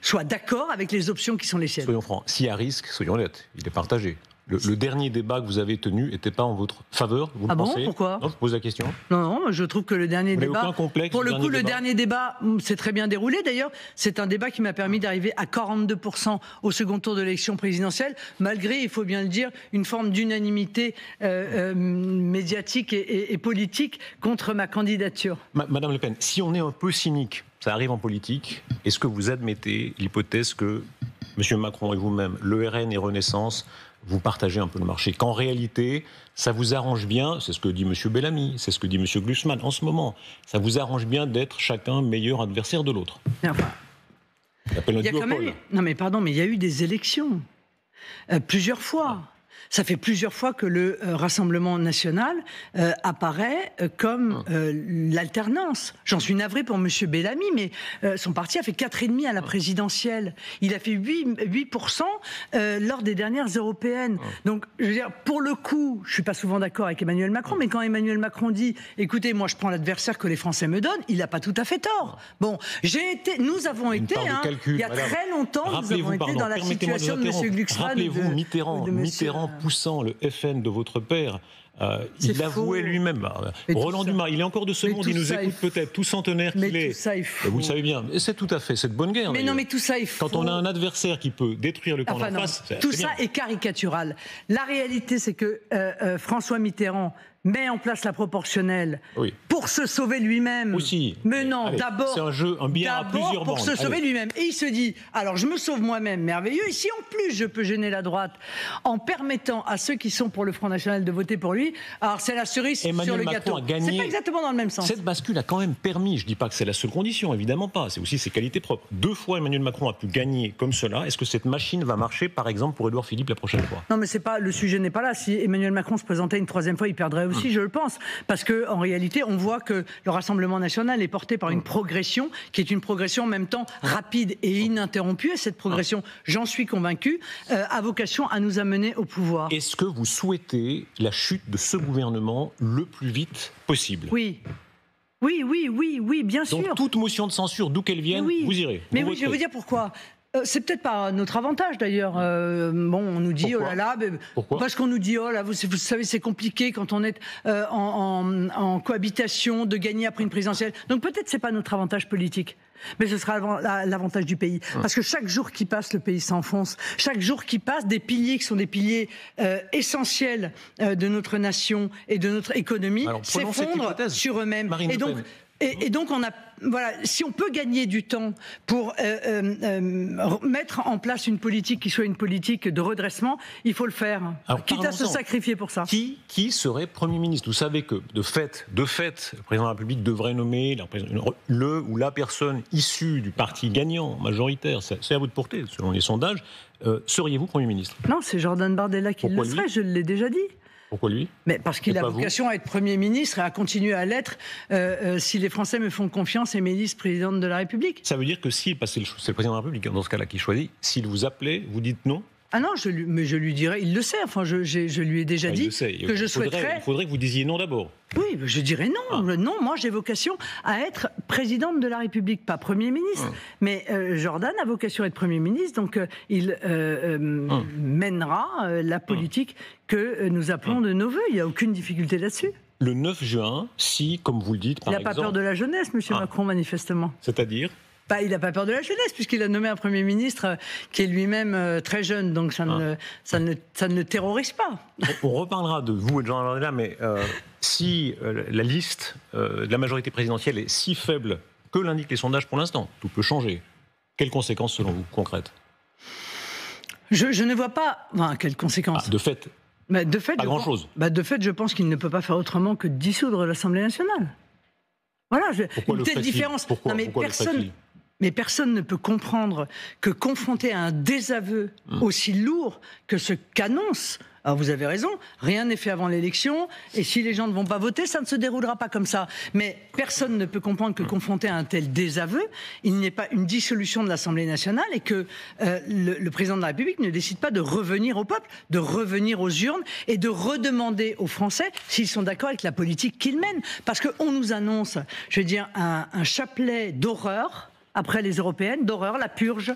[SPEAKER 2] soit d'accord avec les options qui sont les siennes.
[SPEAKER 1] Soyons francs, s'il y a risque, soyons honnêtes, il est partagé. Le dernier débat que vous avez tenu n'était pas en votre faveur, vous le pensez ?
[SPEAKER 2] Bon, pourquoi ?
[SPEAKER 1] Non, je pose la question.
[SPEAKER 2] Non, je trouve que le dernier débat...
[SPEAKER 1] Aucun complexe,
[SPEAKER 2] pour le coup, le dernier débat s'est très bien déroulé. D'ailleurs, c'est un débat qui m'a permis d'arriver à 42% au second tour de l'élection présidentielle, malgré, il faut bien le dire, une forme d'unanimité médiatique et politique contre ma candidature.
[SPEAKER 1] Madame Le Pen, si on est un peu cynique, ça arrive en politique, est-ce que vous admettez l'hypothèse que M. Macron et vous-même, le RN et Renaissance, vous partagez un peu le marché, qu'en réalité, ça vous arrange bien, c'est ce que dit M. Bellamy, c'est ce que dit M. Glucksmann en ce moment, ça vous arrange bien d'être chacun meilleur adversaire de l'autre.
[SPEAKER 2] Enfin,
[SPEAKER 1] il y a quand même...
[SPEAKER 2] Non mais pardon, mais il y a eu des élections, plusieurs fois. Ça fait plusieurs fois que le Rassemblement national apparaît comme l'alternance. J'en suis navré pour M. Bellamy, mais son parti a fait 4,5% à la présidentielle. Il a fait 8% lors des dernières européennes. Donc, je veux dire, pour le coup, je ne suis pas souvent d'accord avec Emmanuel Macron, mais quand Emmanuel Macron dit « Écoutez, moi je prends l'adversaire que les Français me donnent », il n'a pas tout à fait tort. Bon, nous avons été, il y a très longtemps, nous avons été dans la situation de M. Glucksmann.
[SPEAKER 1] Rappelez-vous Mitterrand poussant le FN de votre père, il l'avouait lui-même. Roland Dumas, il est encore de ce monde, il nous écoute peut-être, tout centenaire qu'il est. Vous le savez bien, c'est tout à fait, c'est de bonne guerre.
[SPEAKER 2] Mais non, mais tout ça est faux.
[SPEAKER 1] Quand on a un adversaire qui peut détruire le camp d'en face,
[SPEAKER 2] tout ça est caricatural. La réalité, c'est que François Mitterrand met en place la proportionnelle pour se sauver lui-même.
[SPEAKER 1] Aussi.
[SPEAKER 2] Mais non, d'abord...
[SPEAKER 1] C'est un jeu, un billard à plusieurs
[SPEAKER 2] pour
[SPEAKER 1] bandes.
[SPEAKER 2] se sauver lui-même. Et il se dit, alors je me sauve moi-même, merveilleux, et si en plus je peux gêner la droite en permettant à ceux qui sont pour le Front National de voter pour lui, oui. Alors c'est la cerise sur le gâteau. C'est pas exactement dans le même sens.
[SPEAKER 1] Cette bascule a quand même permis, je dis pas que c'est la seule condition, évidemment pas, c'est aussi ses qualités propres. 2 fois Emmanuel Macron a pu gagner comme cela. Est-ce que cette machine va marcher, par exemple, pour Édouard Philippe la prochaine fois?
[SPEAKER 2] Non, mais c'est pas, le sujet n'est pas là. Si Emmanuel Macron se présentait une 3e fois, il perdrait aussi, je le pense. Parce qu'en réalité, on voit que le Rassemblement national est porté par une progression qui est une progression en même temps rapide et ininterrompue. Et cette progression, j'en suis convaincu, a vocation à nous amener au pouvoir.
[SPEAKER 1] Est-ce que vous souhaitez la chute de ce gouvernement le plus vite possible?
[SPEAKER 2] Oui. Oui, bien sûr.
[SPEAKER 1] Donc toute motion de censure, d'où qu'elle vienne, vous irez.
[SPEAKER 2] Mais oui, je vais vous dire pourquoi. C'est peut-être pas notre avantage d'ailleurs. Bon, on nous dit
[SPEAKER 1] pourquoi?
[SPEAKER 2] oh là là, parce qu'on nous dit oh là, vous savez c'est compliqué quand on est en cohabitation de gagner après une présidentielle. Donc peut-être c'est pas notre avantage politique, mais ce sera l'avantage du pays. Parce que chaque jour qui passe, le pays s'enfonce. Chaque jour qui passe, des piliers qui sont des piliers essentiels de notre nation et de notre économie s'effondrent sur eux-mêmes. Et donc, si on peut gagner du temps pour mettre en place une politique qui soit une politique de redressement, il faut le faire. Alors, quitte à se sacrifier pour ça.
[SPEAKER 1] Qui serait Premier ministre? Vous savez que, de fait, le président de la République devrait nommer le ou la personne issue du parti gagnant, majoritaire. C'est à vous de porter, selon les sondages. Seriez-vous Premier ministre?
[SPEAKER 2] Non, c'est Jordan Bardella qui le serait, je l'ai déjà dit.
[SPEAKER 1] Pourquoi lui?
[SPEAKER 2] Mais parce qu'il a vocation à être Premier ministre et à continuer à l'être si les Français me font confiance et m'élisent présidente de la République. Ça
[SPEAKER 1] veut dire que c'est le président de la République, dans ce cas-là, qui choisit. S'il vous appelait, vous dites non?
[SPEAKER 2] Ah non, mais je lui dirais, il le sait, enfin je lui ai déjà dit que je souhaiterais...
[SPEAKER 1] Il faudrait que vous disiez non d'abord.
[SPEAKER 2] Oui, je dirais non. Non, moi j'ai vocation à être présidente de la République, pas Premier ministre. Mais Jordan a vocation à être Premier ministre, donc il mènera la politique que nous appelons de nos voeux. Il n'y a aucune difficulté là-dessus.
[SPEAKER 1] Le 9 juin, si, comme vous le dites, par exemple...
[SPEAKER 2] Il n'a pas peur de la jeunesse, M. Macron, manifestement.
[SPEAKER 1] C'est-à-dire ?
[SPEAKER 2] Il n'a pas peur de la jeunesse, puisqu'il a nommé un Premier ministre qui est lui-même très jeune, donc ça ne le terrorise pas.
[SPEAKER 1] On reparlera de vous et de Jean Bardella, mais si la liste de la majorité présidentielle est si faible que l'indiquent les sondages pour l'instant, tout peut changer. Quelles conséquences, selon vous, concrètes?
[SPEAKER 2] Je ne vois pas... Enfin, quelles conséquences?
[SPEAKER 1] De fait,
[SPEAKER 2] pas
[SPEAKER 1] grand-chose.
[SPEAKER 2] De fait, je pense qu'il ne peut pas faire autrement que de dissoudre l'Assemblée nationale. Voilà, une telle différence.
[SPEAKER 1] Pourquoi
[SPEAKER 2] Mais personne ne peut comprendre que confronté à un désaveu aussi lourd que ce qu'annonce, alors vous avez raison, rien n'est fait avant l'élection, et si les gens ne vont pas voter, ça ne se déroulera pas comme ça. Mais personne ne peut comprendre que confronté à un tel désaveu, il n'y ait pas une dissolution de l'Assemblée nationale et que le président de la République ne décide pas de revenir au peuple, de revenir aux urnes et de redemander aux Français s'ils sont d'accord avec la politique qu'ils mènent. Parce qu'on nous annonce, je veux dire, un chapelet d'horreur après les européennes, d'horreur, la purge,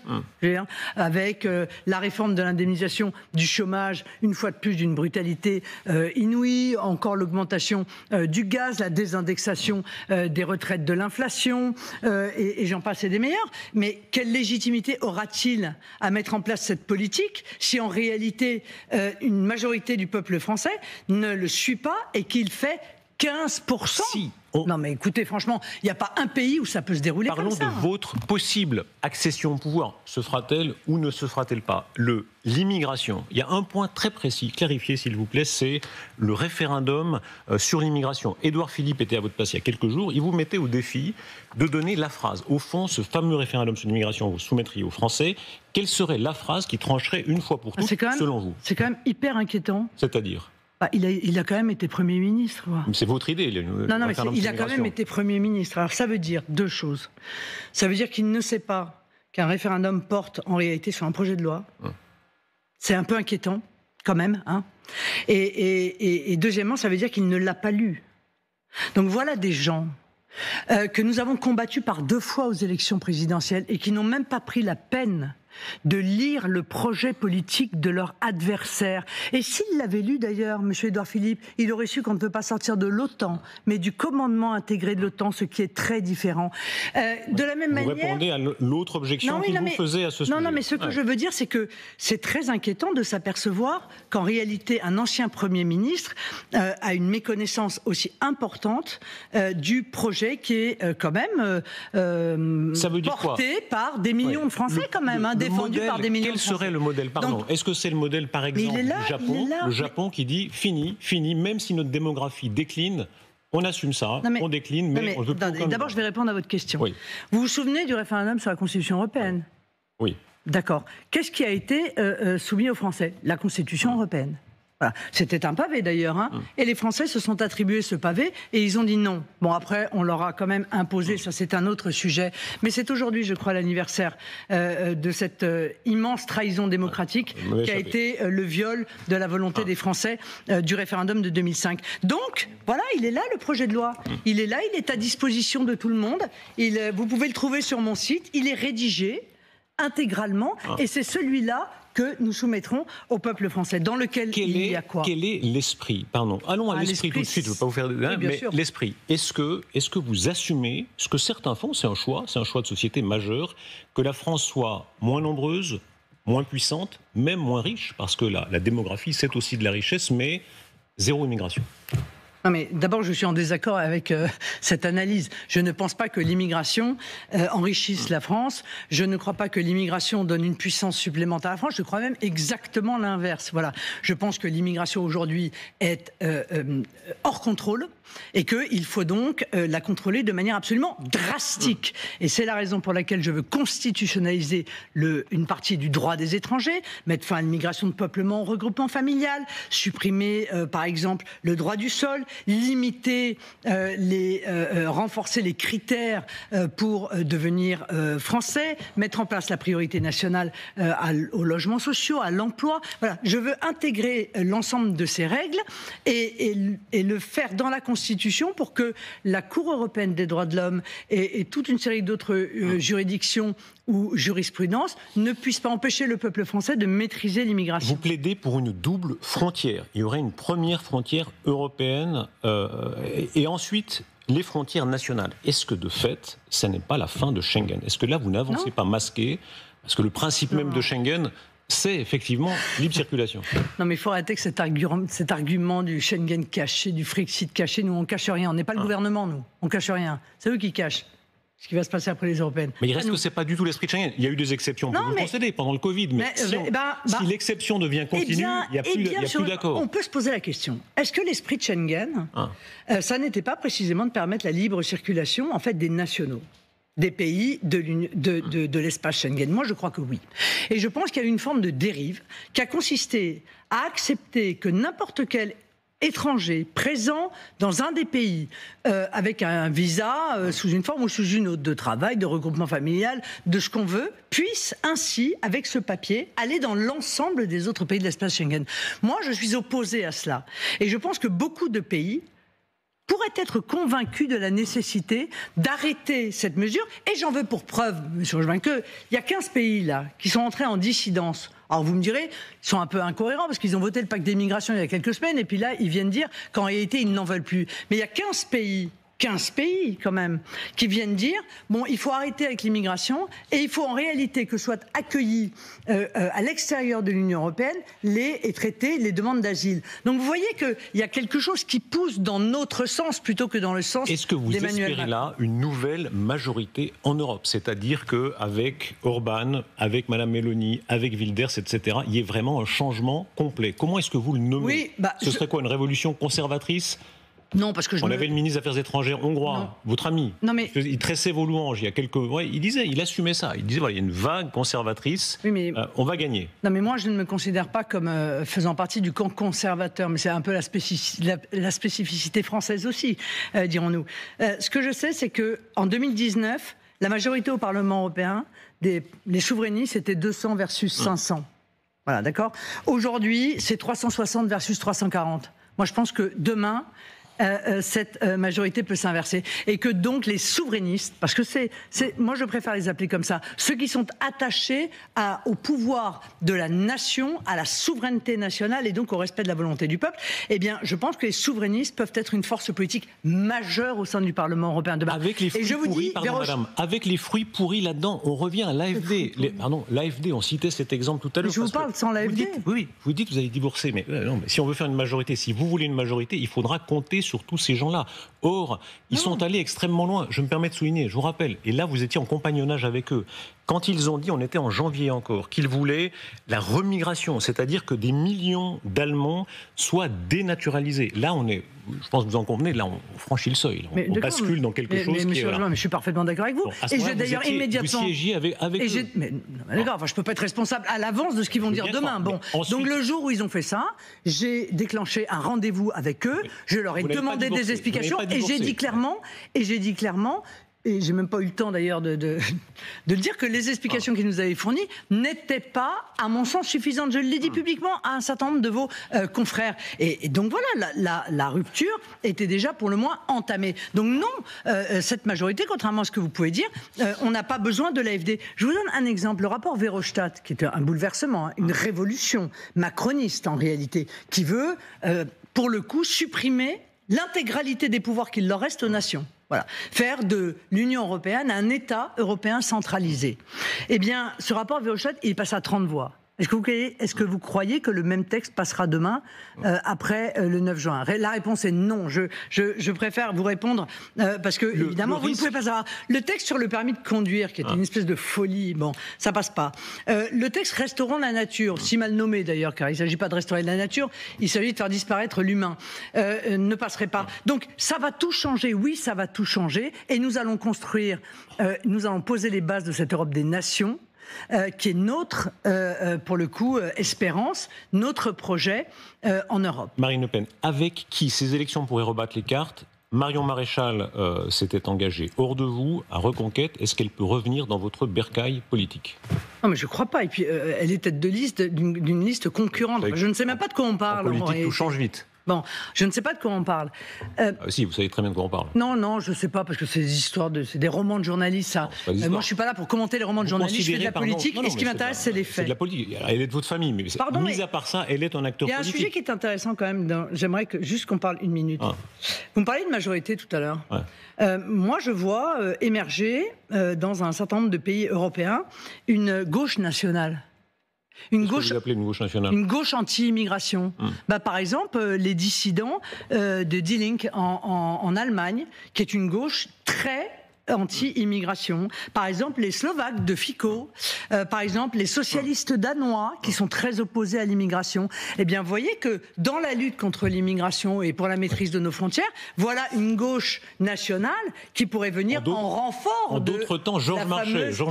[SPEAKER 2] avec la réforme de l'indemnisation du chômage, une fois de plus d'une brutalité inouïe, encore l'augmentation du gaz, la désindexation des retraites de l'inflation, et j'en passe et des meilleurs. Mais quelle légitimité aura-t-il à mettre en place cette politique si en réalité une majorité du peuple français ne le suit pas et qu'il fait 15%? Non mais écoutez, franchement, il n'y a pas un pays où ça peut se dérouler comme ça.
[SPEAKER 1] Parlons de votre possible accession au pouvoir. Se fera-t-elle ou ne se fera-t-elle pas? L'immigration. Il y a un point très précis, clarifiez s'il vous plaît, c'est le référendum sur l'immigration. Édouard Philippe était à votre place il y a quelques jours. Il vous mettait au défi de donner la phrase. Au fond, ce fameux référendum sur l'immigration, vous soumettriez aux Français. Quelle serait la phrase qui trancherait une fois pour toutes, selon vous?
[SPEAKER 2] C'est quand même hyper inquiétant.
[SPEAKER 1] C'est-à-dire?
[SPEAKER 2] Il a quand même été Premier ministre.
[SPEAKER 1] C'est votre idée.
[SPEAKER 2] Non, mais il a quand même été Premier ministre. Alors ça veut dire deux choses. Ça veut dire qu'il ne sait pas qu'un référendum porte en réalité sur un projet de loi. C'est un peu inquiétant, quand même. Et deuxièmement, ça veut dire qu'il ne l'a pas lu. Donc voilà des gens que nous avons combattus par 2 fois aux élections présidentielles et qui n'ont même pas pris la peine de lire le projet politique de leur adversaire. Et s'il l'avait lu d'ailleurs, M. Édouard Philippe, il aurait su qu'on ne peut pas sortir de l'OTAN, mais du commandement intégré de l'OTAN, ce qui est très différent. De la même manière...
[SPEAKER 1] Vous répondez à l'autre objection qu'il vous faisait à ce sujet.
[SPEAKER 2] Non, mais ce que je veux dire, c'est que c'est très inquiétant de s'apercevoir qu'en réalité, un ancien Premier ministre a une méconnaissance aussi importante du projet qui est quand même porté par des millions de Français quand même, défendu par des millions de
[SPEAKER 1] Français. Quel serait le modèle, pardon? Est-ce que c'est le modèle, par exemple, du Japon, le Japon qui dit fini, même si notre démographie décline, on assume ça, on décline, mais on veut plus.
[SPEAKER 2] D'abord, je vais répondre à votre question.
[SPEAKER 1] Oui.
[SPEAKER 2] Vous vous souvenez du référendum sur la Constitution européenne?
[SPEAKER 1] Oui.
[SPEAKER 2] D'accord. Qu'est-ce qui a été soumis aux Français? La Constitution européenne. Voilà. C'était un pavé d'ailleurs, hein. Et les Français se sont attribués ce pavé et ils ont dit non. Bon, après, on leur a quand même imposé, ça c'est un autre sujet. Mais c'est aujourd'hui, je crois, l'anniversaire de cette immense trahison démocratique qui a été le viol de la volonté des Français du référendum de 2005. Donc, voilà, il est là le projet de loi. Il est là, il est à disposition de tout le monde. Vous pouvez le trouver sur mon site. Il est rédigé intégralement et c'est celui-là que nous soumettrons au peuple français, dans lequel il y a quoi?
[SPEAKER 1] Quel est l'esprit? Pardon, allons à l'esprit tout de suite, je ne veux pas vous faire... mais l'esprit, est-ce que vous assumez, ce que certains font, c'est un choix de société majeur, que la France soit moins nombreuse, moins puissante, même moins riche, parce que la démographie, c'est aussi de la richesse, mais zéro immigration?
[SPEAKER 2] Non mais d'abord, je suis en désaccord avec cette analyse. Je ne pense pas que l'immigration enrichisse la France. Je ne crois pas que l'immigration donne une puissance supplémentaire à la France. Je crois même exactement l'inverse. Voilà. Je pense que l'immigration aujourd'hui est hors contrôle et qu'il faut donc la contrôler de manière absolument drastique. Et c'est la raison pour laquelle je veux constitutionnaliser une partie du droit des étrangers, mettre fin à l'immigration de peuplement au regroupement familial, supprimer par exemple le droit du sol, limiter renforcer les critères pour devenir français, mettre en place la priorité nationale aux logements sociaux, à l'emploi. Voilà, je veux intégrer l'ensemble de ces règles et le faire dans la Constitution pour que la Cour européenne des droits de l'homme et toute une série d'autres juridictions ou jurisprudences ne puissent pas empêcher le peuple français de maîtriser l'immigration.
[SPEAKER 1] Vous plaidez pour une double frontière. Il y aurait une première frontière européenne et ensuite les frontières nationales. Est-ce que de fait, ça n'est pas la fin de Schengen? Est-ce que là, vous n'avancez pas masqué? Parce que le principe même de Schengen, c'est effectivement libre circulation.
[SPEAKER 2] Non mais il faut arrêter que cet argument du Schengen caché, du Frexit caché, nous on cache rien. On n'est pas le gouvernement, nous. On cache rien. C'est eux qui cachent ce qui va se passer après les européennes.
[SPEAKER 1] Mais il reste que c'est pas du tout l'esprit de Schengen. Il y a eu des exceptions, on peut vous concéder pendant le Covid. Mais si l'exception devient continue, il n'y a plus d'accord.
[SPEAKER 2] On peut se poser la question. Est-ce que l'esprit de Schengen, ça n'était pas précisément de permettre la libre circulation en fait des nationaux? Des pays de l'espace Schengen? Moi, je crois que oui. Et je pense qu'il y a eu une forme de dérive qui a consisté à accepter que n'importe quel étranger présent dans un des pays avec un visa sous une forme ou sous une autre, de travail, de regroupement familial, de ce qu'on veut, puisse ainsi, avec ce papier, aller dans l'ensemble des autres pays de l'espace Schengen. Moi, je suis opposé à cela. Et je pense que beaucoup de pays pourrait être convaincu de la nécessité d'arrêter cette mesure. Et j'en veux pour preuve, M. Rochemain, qu'il y a 15 pays là qui sont entrés en dissidence. Alors vous me direz, ils sont un peu incohérents parce qu'ils ont voté le pacte d'immigration il y a quelques semaines et puis là, ils viennent dire qu'en réalité, ils n'en veulent plus. Mais il y a 15 pays quand même, qui viennent dire, bon, il faut arrêter avec l'immigration et il faut en réalité que soient accueillis à l'extérieur de l'Union européenne et traités les demandes d'asile. Donc vous voyez qu'il y a quelque chose qui pousse dans notre sens plutôt que dans le sens d'Emmanuel Macron.
[SPEAKER 1] Est-ce que vous espérez là une nouvelle majorité en Europe? C'est-à-dire qu'avec Orban, avec Mme Meloni, avec Wilders, etc., il y ait vraiment un changement complet. Comment est-ce que vous le nommez? Ce serait quoi, une révolution conservatrice?
[SPEAKER 2] Non, parce que
[SPEAKER 1] on avait le ministre des Affaires étrangères hongrois, votre ami.
[SPEAKER 2] Non, mais...
[SPEAKER 1] Il tressait vos louanges il y a quelques... Ouais, il assumait ça. Il disait, voilà, il y a une vague conservatrice, oui, mais... on va gagner.
[SPEAKER 2] Non, mais moi, je ne me considère pas comme faisant partie du camp conservateur, mais c'est un peu la spécificité française aussi, dirons-nous. Ce que je sais, c'est qu'en 2019, la majorité au Parlement européen, les souverainistes, c'était 200 versus 500. Voilà, d'accord? Aujourd'hui, c'est 360 versus 340. Moi, je pense que demain... cette majorité peut s'inverser et que donc les souverainistes, parce que moi je préfère les appeler comme ça, ceux qui sont attachés au pouvoir de la nation, à la souveraineté nationale et donc au respect de la volonté du peuple, eh bien je pense que les souverainistes peuvent être une force politique majeure au sein du Parlement européen demain.
[SPEAKER 1] Avec les fruits pourris, pardon madame, avec les fruits pourris là-dedans, on revient à l'AfD. L'AfD, on citait cet exemple tout à l'heure.
[SPEAKER 2] Je vous parle sans l'AfD.
[SPEAKER 1] Oui, vous dites que vous allez divorcer, mais non, mais si on veut faire une majorité, si vous voulez une majorité, il faudra compter sur tous ces gens-là. Or, ils sont allés extrêmement loin. Je me permets de souligner, je vous rappelle, et là vous étiez en compagnonnage avec eux, quand ils ont dit, on était en janvier encore, qu'ils voulaient la remigration, c'est-à-dire que des millions d'Allemands soient dénaturalisés. Là, je pense que vous en convenez, là, on franchit le seuil. On bascule dans quelque chose qui est...
[SPEAKER 2] Mais je suis parfaitement d'accord avec vous.
[SPEAKER 1] Et j'ai d'ailleurs immédiatement... Vous siégiez avec eux.
[SPEAKER 2] D'accord, je ne peux pas être responsable à l'avance de ce qu'ils vont dire demain. Bon. Ensuite, donc le jour où ils ont fait ça, j'ai déclenché un rendez-vous avec eux, je leur ai demandé des explications et j'ai dit clairement, et j'ai même pas eu le temps d'ailleurs de le dire, que les explications qu'ils nous avaient fournies n'étaient pas, à mon sens, suffisantes. Je l'ai dit publiquement à un certain nombre de vos confrères. Et donc voilà, la rupture était déjà pour le moins entamée. Donc non, cette majorité, contrairement à ce que vous pouvez dire, on n'a pas besoin de l'AfD. Je vous donne un exemple. Le rapport Verhofstadt, qui est un bouleversement, une révolution macroniste en réalité, qui veut, pour le coup, supprimer l'intégralité des pouvoirs qu'il leur reste aux nations. Voilà. Faire de l'Union européenne un État européen centralisé. Eh bien, ce rapport Verhofstadt, il passe à 30 voix. Est-ce que vous croyez que le même texte passera demain, après le 9 juin? La réponse est non. Je préfère vous répondre parce que, évidemment, vous ne pouvez pas savoir. Le texte sur le permis de conduire, qui est une espèce de folie, bon, ça passe pas. Le texte restaurant la nature, si mal nommé d'ailleurs, car il ne s'agit pas de restaurer la nature, il s'agit de faire disparaître l'humain, ne passerait pas. Donc, ça va tout changer, oui, ça va tout changer, et nous allons construire, nous allons poser les bases de cette Europe des nations, qui est notre, pour le coup, espérance, notre projet en Europe.
[SPEAKER 1] Marine Le Pen, avec qui ces élections pourraient rebattre les cartes? Marion Maréchal s'était engagée hors de vous, à Reconquête. Est-ce qu'elle peut revenir dans votre bercail politique?
[SPEAKER 2] Non, mais je ne crois pas. Et puis, elle est tête de liste d'une liste concurrente. Je ne sais même pas de quoi on parle.
[SPEAKER 1] En politique, tout change vite.
[SPEAKER 2] Bon, je ne sais pas de quoi on parle.
[SPEAKER 1] Si, vous savez très bien de quoi on parle.
[SPEAKER 2] Non, je ne sais pas, parce que c'est des histoires c'est des romans de journalistes, ça. Moi, je ne suis pas là pour commenter les romans de journalistes, je fais de la politique, et ce qui m'intéresse, c'est les faits.
[SPEAKER 1] C'est de la politique. Elle est de votre famille, mais mis à part ça, elle est un acteur politique.
[SPEAKER 2] Il y a un sujet qui est intéressant quand même, j'aimerais juste qu'on parle une minute. Vous me parliez de majorité tout à l'heure. Moi, je vois émerger, dans un certain nombre de pays européens, une gauche nationale. Une gauche
[SPEAKER 1] nationale.
[SPEAKER 2] Une gauche anti-immigration. Par exemple, les dissidents de Die Linke en Allemagne, qui est une gauche très anti-immigration. Par exemple, les Slovaques de Fico, par exemple, les socialistes danois, qui sont très opposés à l'immigration. Eh bien, vous voyez que dans la lutte contre l'immigration et pour la maîtrise de nos frontières, voilà une gauche nationale qui pourrait venir en renfort
[SPEAKER 1] en d'autres temps, Georges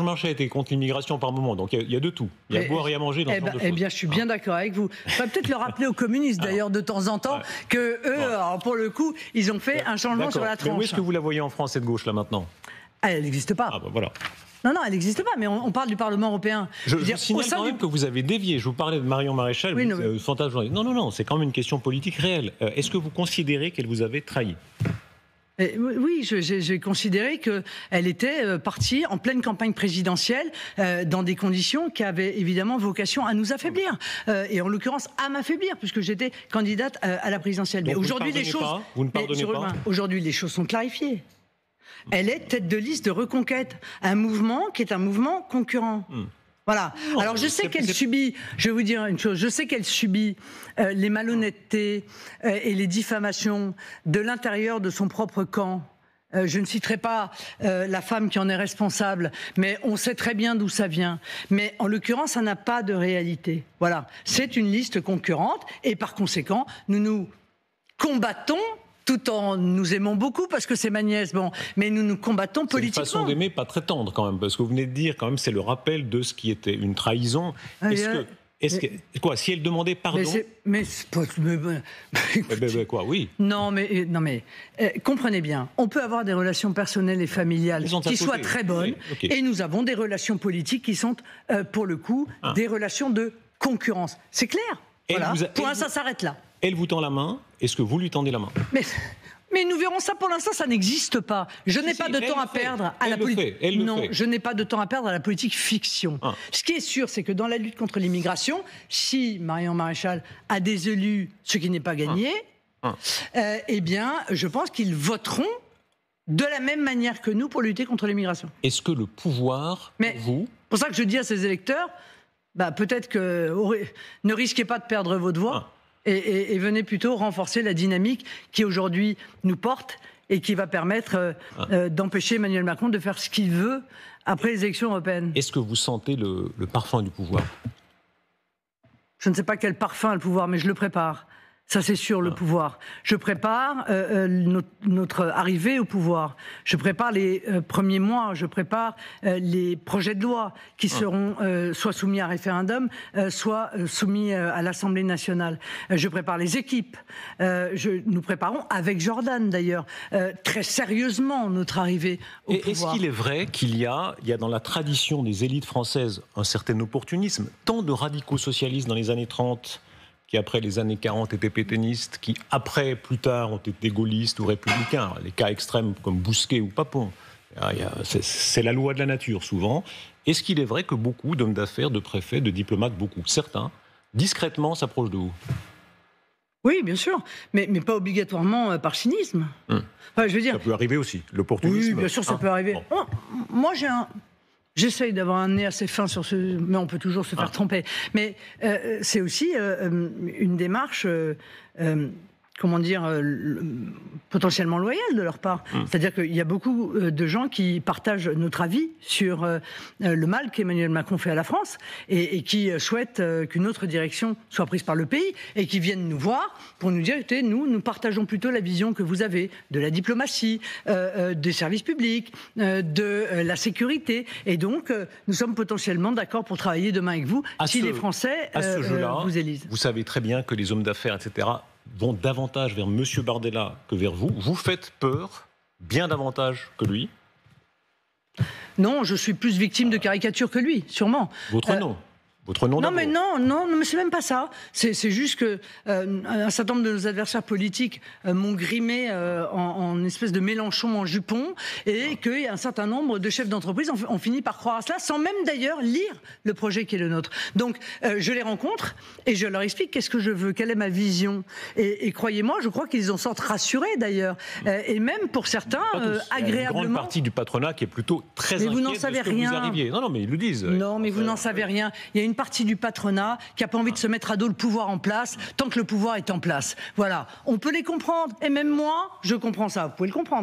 [SPEAKER 1] Marchais était contre l'immigration par moment, donc il y a de tout. Il y a à boire et à manger dans ce genre de choses.
[SPEAKER 2] Eh bien, je suis bien d'accord avec vous. Il faudrait peut-être le rappeler aux communistes, d'ailleurs, de temps en temps, que eux, alors, pour le coup, ils ont fait un changement sur la tranche.
[SPEAKER 1] Mais où est-ce que vous la voyez en France, cette gauche-là, maintenant?
[SPEAKER 2] Elle n'existe pas.
[SPEAKER 1] Voilà.
[SPEAKER 2] Non, elle n'existe pas, mais on parle du Parlement européen.
[SPEAKER 1] Je signale quand même que vous avez dévié. Je vous parlais de Marion Maréchal, fantasme. Non, c'est quand même une question politique réelle. Est-ce que vous considérez qu'elle vous avait trahi?
[SPEAKER 2] Oui, j'ai considéré qu'elle était partie en pleine campagne présidentielle dans des conditions qui avaient évidemment vocation à nous affaiblir. Et en l'occurrence, à m'affaiblir, puisque j'étais candidate à la présidentielle.
[SPEAKER 1] Donc
[SPEAKER 2] mais aujourd'hui,
[SPEAKER 1] vous ne pardonnez pas.
[SPEAKER 2] Aujourd'hui, les choses sont clarifiées. Elle est tête de liste de Reconquête, un mouvement qui est un mouvement concurrent. Voilà. Alors je sais qu'elle subit, je vais vous dire une chose, je sais qu'elle subit les malhonnêtetés et les diffamations de l'intérieur de son propre camp. Je ne citerai pas la femme qui en est responsable, mais on sait très bien d'où ça vient. Mais en l'occurrence, ça n'a pas de réalité. Voilà. C'est une liste concurrente et par conséquent, nous combattons tout en nous aimons beaucoup parce que c'est ma nièce, mais nous combattons politiquement.
[SPEAKER 1] C'est une façon d'aimer pas très tendre quand même, parce que vous venez de dire quand même c'est le rappel de ce qui était une trahison. Quoi, si elle demandait pardon? Quoi, oui.
[SPEAKER 2] Non, mais comprenez bien, on peut avoir des relations personnelles et familiales qui soient très bonnes, et nous avons des relations politiques qui sont, pour le coup, des relations de concurrence. C'est clair. Voilà. Ça s'arrête là.
[SPEAKER 1] Elle vous tend la main, est-ce que vous lui tendez la main?
[SPEAKER 2] Mais nous verrons ça, pour l'instant, ça n'existe pas. Je n'ai pas de temps à perdre à la politique. Non, je n'ai pas de temps à perdre à la politique fiction. Ce qui est sûr, c'est que dans la lutte contre l'immigration, si Marion Maréchal a des élus, ce qui n'est pas gagné, eh bien, je pense qu'ils voteront de la même manière que nous pour lutter contre l'immigration.
[SPEAKER 1] Est-ce que le pouvoir,
[SPEAKER 2] c'est pour ça que je dis à ces électeurs, peut-être que ne risquez pas de perdre votre voix. Et venez plutôt renforcer la dynamique qui aujourd'hui nous porte et qui va permettre d'empêcher Emmanuel Macron de faire ce qu'il veut après les élections européennes.
[SPEAKER 1] Est-ce que vous sentez le parfum du pouvoir ?
[SPEAKER 2] Je ne sais pas quel parfum a le pouvoir, mais je le prépare. Ça, c'est sûr, le pouvoir. Je prépare notre arrivée au pouvoir. Je prépare les premiers mois. Je prépare les projets de loi qui seront soit soumis à référendum, soit soumis à l'Assemblée nationale. Je prépare les équipes. Nous préparons, avec Jordan d'ailleurs, très sérieusement notre arrivée au pouvoir.
[SPEAKER 1] Est-ce qu'il est vrai qu'il y a dans la tradition des élites françaises un certain opportunisme, tant de radicaux socialistes dans les années 30 qui après les années 40 étaient pétainistes, qui après, plus tard, ont été gaullistes ou républicains, les cas extrêmes comme Bousquet ou Papon. C'est la loi de la nature, souvent. Est-ce qu'il est vrai que beaucoup d'hommes d'affaires, de préfets, de diplomates, certains, discrètement s'approchent de vous ?
[SPEAKER 2] Oui, bien sûr, mais pas obligatoirement par cynisme. Enfin, je veux dire,
[SPEAKER 1] ça peut arriver aussi, l'opportunisme.
[SPEAKER 2] Oui, bien sûr, ça peut arriver. Bon. Moi, j'essaye d'avoir un nez assez fin sur ce... Mais on peut toujours se faire tromper. Mais c'est aussi une démarche... potentiellement loyale de leur part. C'est-à-dire qu'il y a beaucoup de gens qui partagent notre avis sur le mal qu'Emmanuel Macron fait à la France et qui souhaitent qu'une autre direction soit prise par le pays et qui viennent nous voir pour nous dire, écoutez, nous partageons plutôt la vision que vous avez de la diplomatie, des services publics, de la sécurité. Et donc, nous sommes potentiellement d'accord pour travailler demain avec vous si les Français vous élisent.
[SPEAKER 1] Vous savez très bien que les hommes d'affaires, etc., vont davantage vers M. Bardella que vers vous. Vous faites peur, bien davantage que lui.
[SPEAKER 2] Non, je suis plus victime de caricatures que lui, sûrement.
[SPEAKER 1] Votre nom
[SPEAKER 2] non, mais c'est même pas ça. C'est juste que un certain nombre de nos adversaires politiques m'ont grimé en espèce de Mélenchon en jupon, et qu'un certain nombre de chefs d'entreprise ont fini par croire à cela, sans même d'ailleurs lire le projet qui est le nôtre. Donc je les rencontre et je leur explique qu'est-ce que je veux, quelle est ma vision. Et croyez-moi, je crois qu'ils en sortent rassurés d'ailleurs. Et même pour certains, agréablement. Il y a une
[SPEAKER 1] grande partie du patronat qui est plutôt très inquiète
[SPEAKER 2] vous n'en savez
[SPEAKER 1] de ce que
[SPEAKER 2] rien.
[SPEAKER 1] vous arriviez. Non, mais ils le disent.
[SPEAKER 2] Non, mais vous n'en savez rien. Il y a une partie du patronat qui n'a pas envie de se mettre à dos le pouvoir en place tant que le pouvoir est en place. Voilà, on peut les comprendre. Et même moi, je comprends ça. Vous pouvez le comprendre.